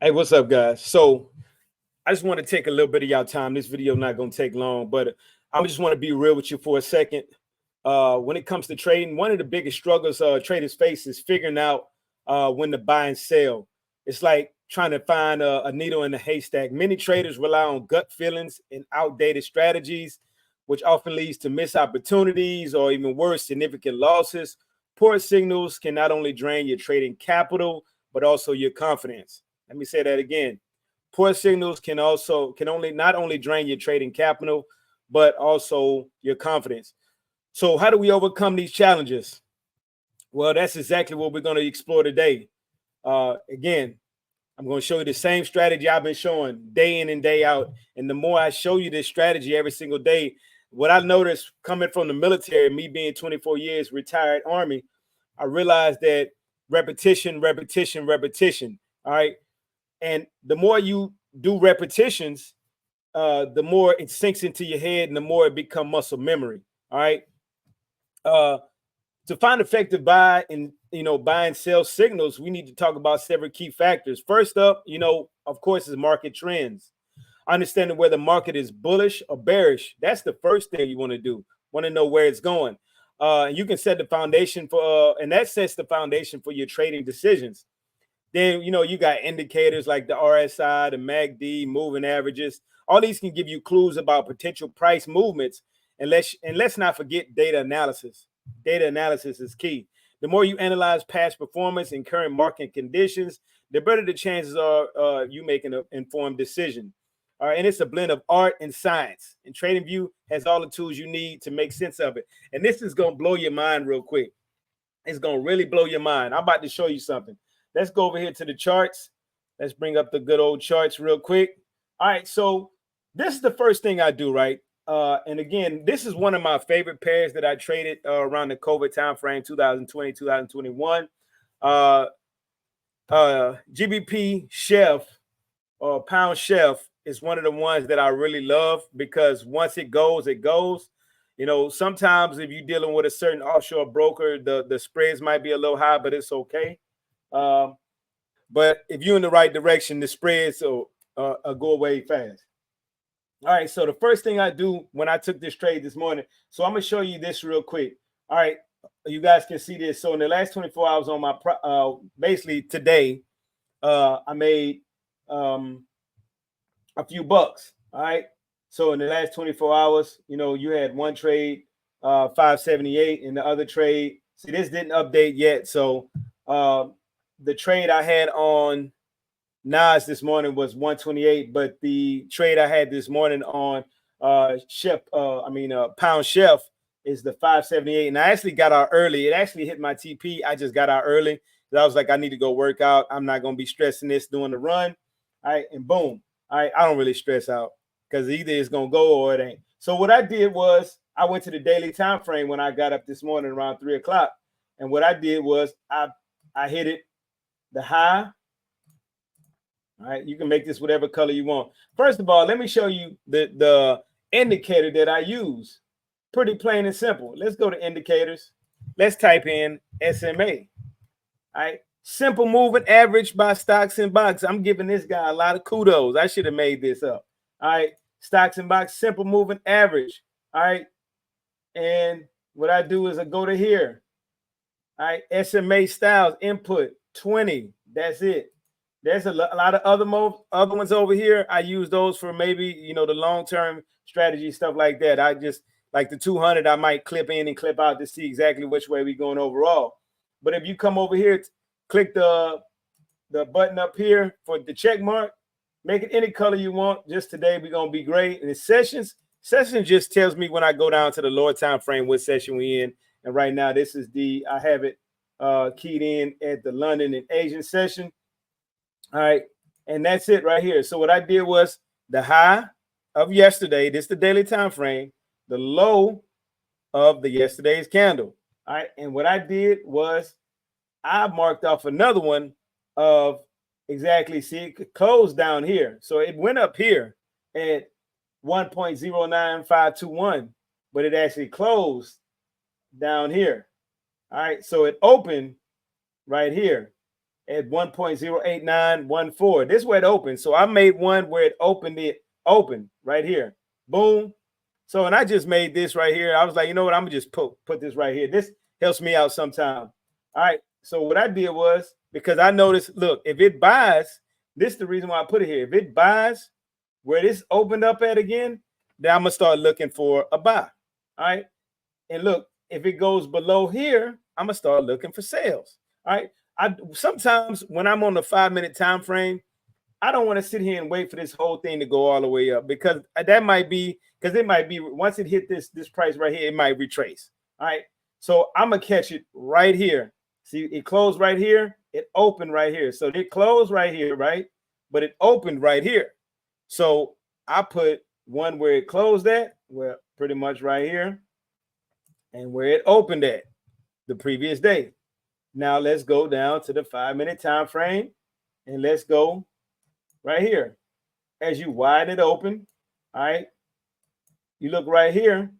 Hey, what's up, guys? So I just want to take a little bit of y'all time. This video not going to take long, but I just want to be real with you for a second. When it comes to trading, one of the biggest struggles traders face is figuring out when to buy and sell. It's like trying to find a needle in a haystack. Many traders rely on gut feelings and outdated strategies, which often leads to missed opportunities or even worse, significant losses. Poor signals can not only drain your trading capital, but also your confidence. Let me say that again. Poor signals can only not only drain your trading capital, but also your confidence. So how do we overcome these challenges? Well, that's exactly what we're going to explore today. Again, I'm going to show you the same strategy I've been showing day in and day out. And the more I show you this strategy every single day, what I noticed coming from the military, me being 24 years retired Army, I realized that repetition, repetition, repetition. All right. And the more you do repetitions, the more it sinks into your head and the more it becomes muscle memory. All right. Uh, to find effective buy and buy and sell signals, we need to talk about several key factors. First up, of course, is market trends. Understanding whether the market is bullish or bearish. That's the first thing you want to do. Want to know where it's going. You can set the foundation for, and that sets the foundation for your trading decisions. Then, you got indicators like the RSI, the MACD, moving averages. All these can give you clues about potential price movements. And let's not forget data analysis. Data analysis is key. The more you analyze past performance and current market conditions, the better the chances are you making an informed decision. All right, and it's a blend of art and science. And TradingView has all the tools you need to make sense of it. And this is going to blow your mind real quick. It's going to really blow your mind. I'm about to show you something. Let's go over here to the charts. Let's bring up the good old charts real quick. All right, so this is the first thing I do, right? And again, this is one of my favorite pairs that I traded around the COVID time frame, 2020, 2021. GBP Chef or Pound Chef is one of the ones that I really love because once it goes, it goes. Sometimes if you're dealing with a certain offshore broker, the spreads might be a little high, but it's okay. But if you're in the right direction, the spreads will go away fast. All right, so the first thing I do when I took this trade this morning, so I'm going to show you this real quick. All right, you guys can see this. So in the last 24 hours on my, basically today, I made a few bucks. All right, so in the last 24 hours, you had one trade, 578, and the other trade, see, this didn't update yet. So the trade I had on Nas this morning was 128, but the trade I had this morning on Pound Chef is the 578. And I actually got out early. It actually hit my TP. I just got out early. I was like, I need to go work out. I'm not going to be stressing this doing the run. All right, and boom. All right, I don't really stress out because either it's going to go or it ain't. So what I did was I went to the daily time frame when I got up this morning around 3 o'clock. And what I did was I hit it, the high. All right, you can make this whatever color you want. First of all, let me show you the indicator that I use. Pretty plain and simple. Let's go to indicators. Let's type in SMA. All right, simple moving average by stocks and bonds. I'm giving this guy a lot of kudos. I should have made this up. All right, stocks and bonds, simple moving average. All right, and what I do is I go to here. All right, SMA styles input 20. That's it. There's a lot of other ones over here. I use those for maybe, the long-term strategy, stuff like that. I just, like the 200, I might clip in and clip out to see exactly which way we're going overall. But if you come over here, click the button up here for the check mark, make it any color you want. Just today, we're going to be great. And the session just tells me when I go down to the lower time frame what session we in. And right now, this is I have it keyed in at the London and Asian session. All right, and that's it right here. So what I did was the high of yesterday, this is the daily time frame, the low of the yesterday's candle. All right, and what I did was I marked off another one of exactly, see, it closed down here. So it went up here at 1.09521, but it actually closed down here. All right, so it opened right here at 1.08914. This is where it opened. So I made one where it open right here. Boom. So, and I just made this right here. I was like, you know what? I'm gonna just put this right here. This helps me out sometime. All right. So what I did was, because I noticed, look, if it buys, this is the reason why I put it here. If it buys where this opened up at again, then I'm gonna start looking for a buy. All right. And look, if it goes below here, I'm gonna start looking for sales. All right. I sometimes when I'm on the 5-minute time frame, I don't want to sit here and wait for this whole thing to go all the way up, because that might be, because it might be once it hit this price right here, it might retrace. All right. So I'm gonna catch it right here. See, it closed right here, it opened right here. So it closed right here, right? But it opened right here. So I put one where it closed at, well, pretty much right here, and where it opened at the previous day. Now let's go down to the 5-minute time frame, and let's go right here. As you widen it open, all right, you look right here.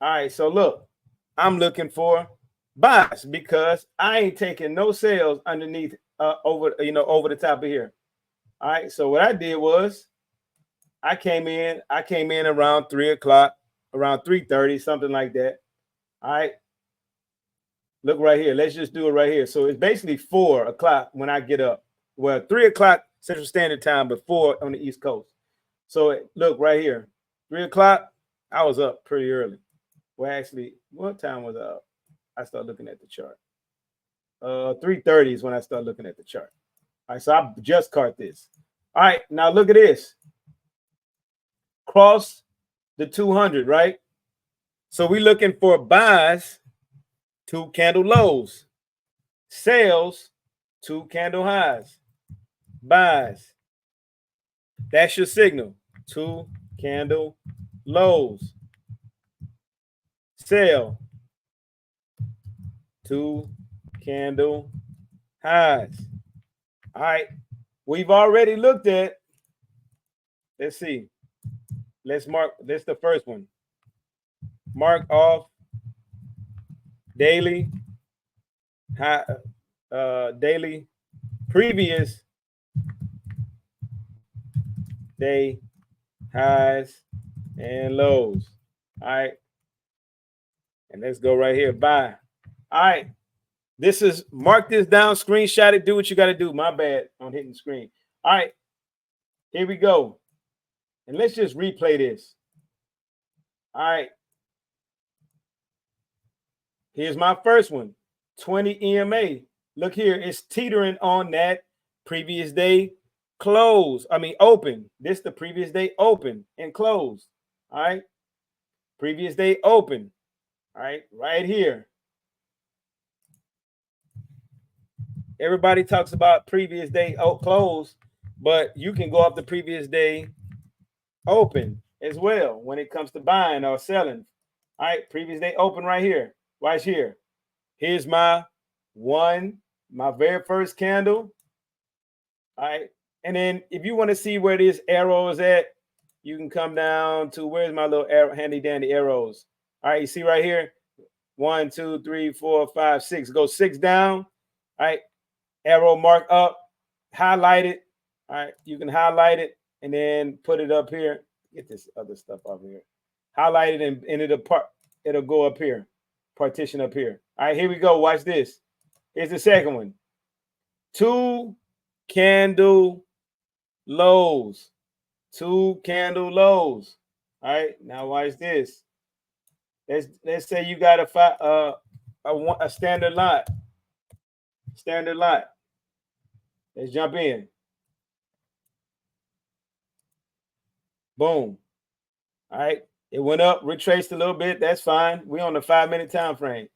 All right, so look, I'm looking for buys because I ain't taking no sales underneath over the top of here. All right, so what I did was I came in around 3 o'clock, around 3:30, something like that. All right, look right here. Let's just do it right here. So it's basically 4 o'clock when I get up. Well, 3 o'clock Central Standard Time, but 4 on the East Coast. So look right here, 3 o'clock. I was up pretty early. Well, actually, what time was I up? I started looking at the chart. 3:30 is when I started looking at the chart. All right, so I just caught this. All right, now look at this. Cross the 200, right? So we're looking for buys, 2 candle lows, sales, 2 candle highs, buys. That's your signal. 2 candle lows, sell, 2 candle highs. All right, we've already looked at, let's see, let's mark this, the first one. Mark off daily high, daily previous day highs and lows. All right, and let's go right here. Buy. All right, this is, mark this down, screenshot it, do what you got to do. My bad on hitting the screen. All right, here we go, and let's just replay this. All right, here's my first one, 20 EMA. Look here, it's teetering on that previous day close. I mean, open. This the previous day open and close. All right, previous day open. All right, right here. Everybody talks about previous day close, but you can go up the previous day open as well when it comes to buying or selling. All right, previous day open right here. Right here. Here's my very first candle. All right, and then if you want to see where this arrow is at, you can come down to, where's my little arrow, handy dandy arrows. All right, you see right here, 1, 2, 3, 4, 5, 6. Go 6 down. All right, arrow mark up, highlight it. All right, you can highlight it and then put it up here. Get this other stuff up here. Highlight it and it'll go up here, partition up here. All right, here we go. Watch this. Here's the second one. 2 candle lows. 2 candle lows. All right, now watch this. Let's say you got a standard lot. Standard lot. Let's jump in. Boom. All right, it went up, retraced a little bit. That's fine. We're on the 5-minute time frame.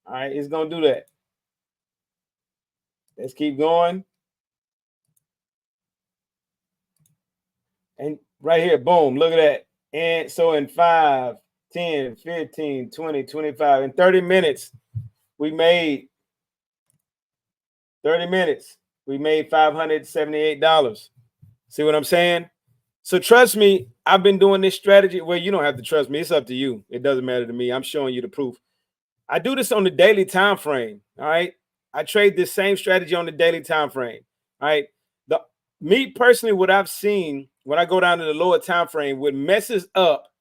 All right, it's gonna do that. Let's keep going. And right here, boom, look at that. And so in 5, 10, 15, 20, 25, in 30 minutes, we made 30 minutes. We made $578. See what I'm saying? So trust me, I've been doing this strategy. Well, you don't have to trust me. It's up to you. It doesn't matter to me. I'm showing you the proof. I do this on the daily time frame. All right. I trade this same strategy on the daily time frame. All right. Me personally, what I've seen when I go down to the lower time frame, what messes up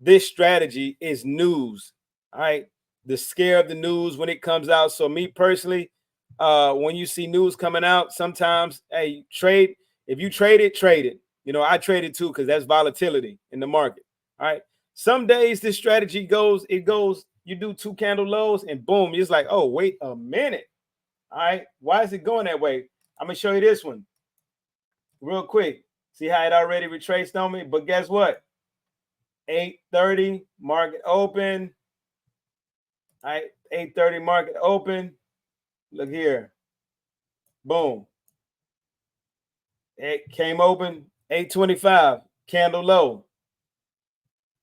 this strategy is news. All right. The scare of the news when it comes out. So me personally, when you see news coming out, sometimes, hey, trade. If you trade it, trade it. You know, I trade it too because that's volatility in the market. All right. Some days this strategy goes, you do 2 candle lows and boom, it's like, oh, wait a minute. All right. Why is it going that way? I'm going to show you this one real quick. See how it already retraced on me? But guess what? 8:30 market open. All right. 8:30 market open. Look here. Boom. It came open 8:25. Candle low.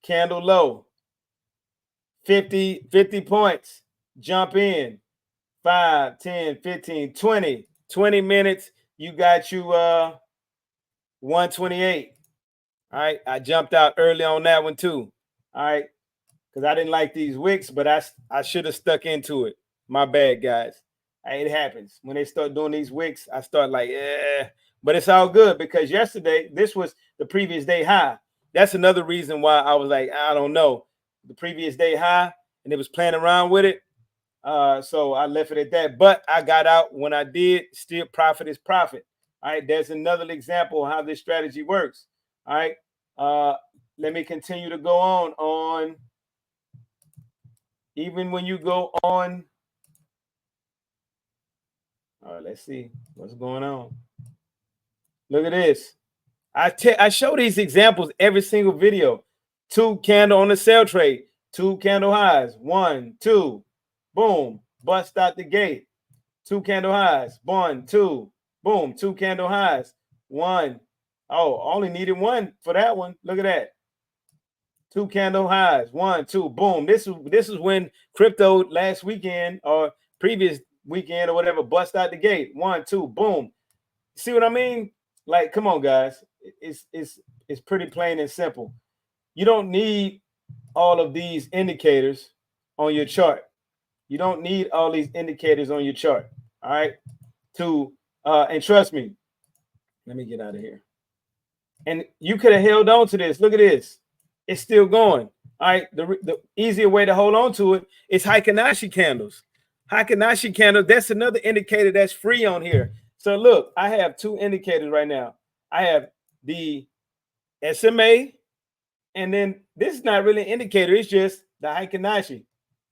Candle low. 50 points. Jump in. 5, 10, 15, 20 minutes. You got you 128. All right. I jumped out early on that one too. All right. Because I didn't like these wicks, but I should have stuck into it. My bad, guys. It happens. When they start doing these wicks, I start like, yeah. But it's all good because yesterday, this was the previous day high. That's another reason why I was like, I don't know. The previous day high, and it was playing around with it. So I left it at that. But I got out when I did. Still, profit is profit. All right. There's another example of how this strategy works. All right. Let me continue to go on. Even when you go on. All right, let's see what's going on. Look at this. I show these examples every single video. 2 candle on the sell trade, 2 candle highs, 1, 2, boom, bust out the gate. 2 candle highs, 1, 2, boom, 2 candle highs, 1. Oh, only needed 1 for that one. Look at that. 2 candle highs, 1, 2, boom. This is when crypto last weekend or previous weekend or whatever bust out the gate. 1, 2, boom. See what I mean? Like, come on, guys. It's pretty plain and simple. You don't need all of these indicators on your chart. You don't need all these indicators on your chart. All right. And trust me, let me get out of here. And you could have held on to this. Look at this. It's still going. All right. The easier way to hold on to it is Heikin-Ashi candles. Heikin-Ashi candles, that's another indicator that's free on here. So look, I have 2 indicators right now. I have the SMA, and then this is not really an indicator. It's just the Heikin-Ashi.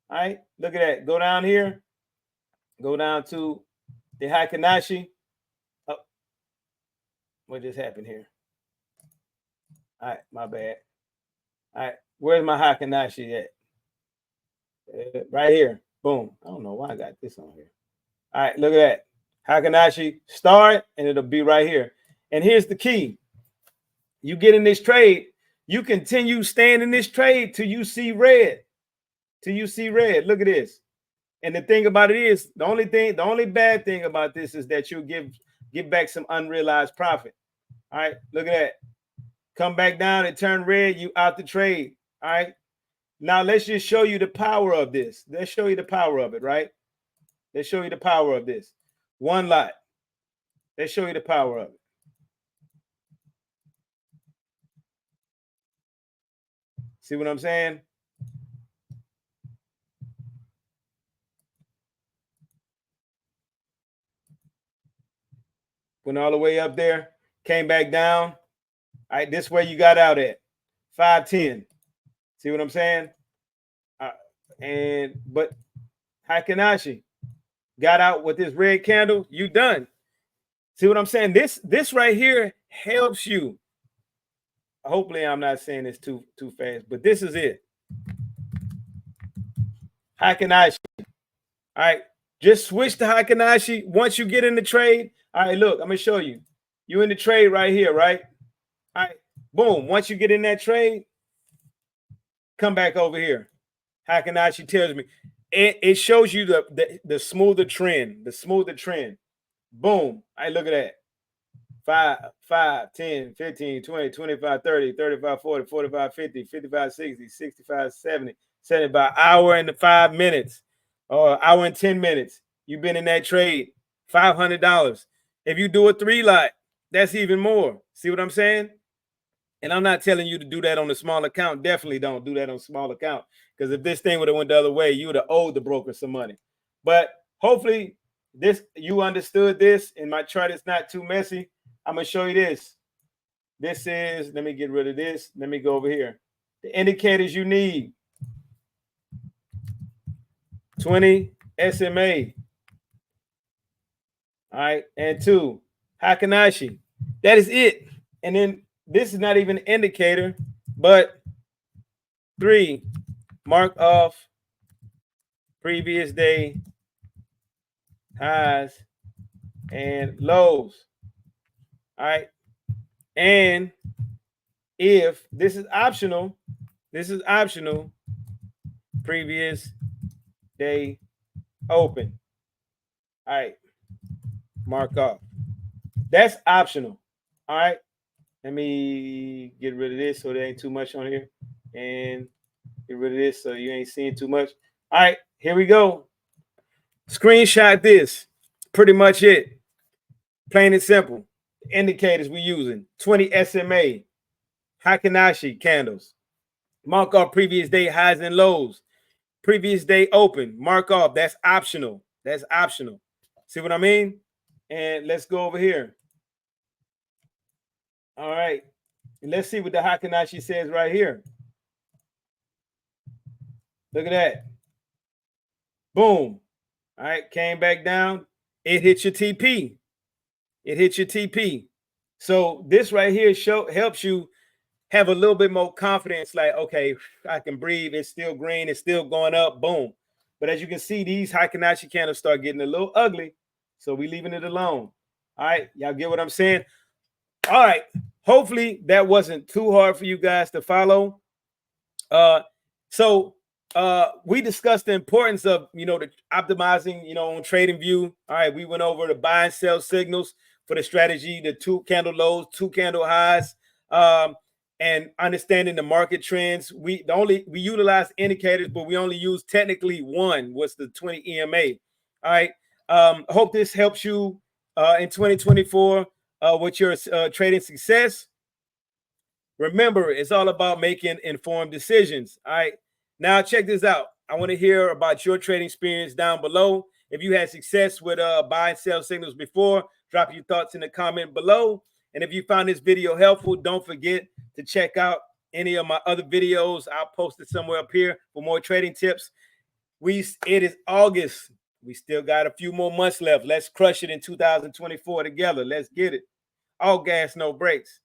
All right. Look at that. Go down here. Go down to the Heikin-Ashi. Oh, what just happened here? All right. My bad. All right. Where's my Heikin-Ashi at? Right here. Boom. I don't know why I got this on here. All right. Look at that. Heikin-Ashi start, and it'll be right here. And here's the key. You get in this trade, you continue staying in this trade till you see red. Till you see red. Look at this. And the thing about it is, the only bad thing about this is that you'll give back some unrealized profit. All right. Look at that. Come back down and turn red, you out the trade. All right. Now let's just show you the power of this. Let's show you the power of it, right? Let's show you the power of this. One lot. Let's show you the power of it. See what I'm saying? Went all the way up there, came back down. All right, this way you got out at 510. See what I'm saying? But Heikin-Ashi got out with this red candle. You done. See what I'm saying? This right here helps you. Hopefully, I'm not saying this too fast, but this is it. Heikin-Ashi. All right, just switch to Heikin-Ashi once you get in the trade. All right, look, I'm gonna show you. You in the trade right here, right? All right, boom. Once you get in that trade, come back over here. Heikin-Ashi tells me it shows you the smoother trend, the smoother trend. Boom. All right, look at that. 5, 10, 15, 20, 25, 30, 35, 40, 45, 50, 55, 60, 65, 70, Set it by hour and 5 minutes or hour and 10 minutes. You've been in that trade, $500. If you do a 3-lot, that's even more. See what I'm saying? And I'm not telling you to do that on a small account. Definitely don't do that on a small account. Because if this thing would have went the other way, you would have owed the broker some money. But hopefully you understood this, and my chart is not too messy. I'm going to show you this. This is, let me get rid of this. Let me go over here. The indicators you need. 20 SMA. All right. And 2, Hakanashi. That is it. And then this is not even an indicator, but 3, mark off previous day highs and lows. All right. And if this is optional, previous day open. All right. Mark off. That's optional. All right. Let me get rid of this so there ain't too much on here. And get rid of this so you ain't seeing too much. All right. Here we go. Screenshot this. Pretty much it. Plain and simple. Indicators we're using. 20 SMA. Hakanashi candles. Mark off previous day highs and lows. Previous day open. Mark off. That's optional. That's optional. See what I mean? And let's go over here. All right. And let's see what the Hakanashi says right here. Look at that. Boom. All right. Came back down. It hit your TP. It hit your TP. So this right here helps you have a little bit more confidence. Like, okay, I can breathe. It's still green. It's still going up. Boom. But as you can see, these Hakanashi candles start getting a little ugly. So we leaving it alone. All right. Y'all get what I'm saying? All right. Hopefully that wasn't too hard for you guys to follow. So we discussed the importance of, the optimizing, on TradingView. All right. We went over the buy and sell signals for the strategy, the 2 candle lows, 2 candle highs, and understanding the market trends. We utilize indicators, but we only use technically one, what's the 20 EMA. All right. I hope this helps you in 2024 with your trading success. Remember, it's all about making informed decisions. All right. Now check this out. I want to hear about your trading experience down below. If you had success with buy and sell signals before, drop your thoughts in the comment below. And if you found this video helpful, don't forget to check out any of my other videos. I'll post it somewhere up here for more trading tips. It is August. We still got a few more months left. Let's crush it in 2024 together. Let's get it. All gas, no brakes.